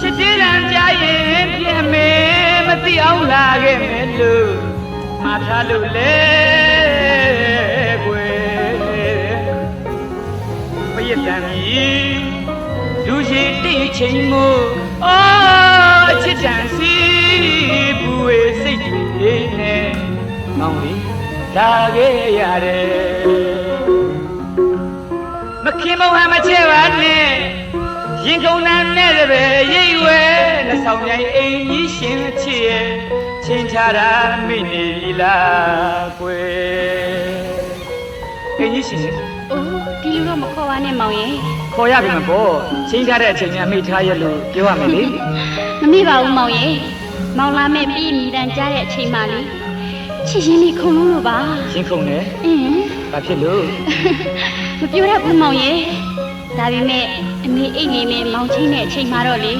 ချစ်သေးတယ်ကြားရင်ပြင်မေမသိအောင်လာခဲ့မယ်လို့မှားထားလို့လေကွယ်မရတမ်းကြီးလူရှိတိတ်ချိန်မို့အော်ချစ်တန်စီဘူဝေစိတ်တွေနဲ့မောင်လေးလာခဲ့ရတယ်မခင်မောဟမချဲပါနဲ့ရင်ကုန်နာနဲ့တပည့်ရိတ်ဝဲနှဆောင်မြိုင်အိမ်ကြီးရှင်ချစ်ရဲ့ချင်းချတာမိနေလားကွယ်အိမ်ကြီးရှင် အိုးဒီလူတော့မခေါ်ပါနဲ့မောင်ရဲ့ ခေါ်ရပြီမပေါ့ချင်းချတဲ့အချိန်ကမိထားရလို့ပြောရမယ်လေ မမေ့ပါဘူးမောင်ရဲ့မောင်လာမဲ့ပြီးမြည်တမ်းကြားတဲ့အချိန်မှလေချစ်ရင်လေးခုံလုံးလို့ပါ ရှင်ခုံတယ် အင်း ဘာဖြစ်လို့ မပြောရဘူးမောင်ရဲ့ဒါပေမဲ့အမေအိတ်နေနဲ့မောင်ချင်းတဲ့အချိန်မှတော့လေ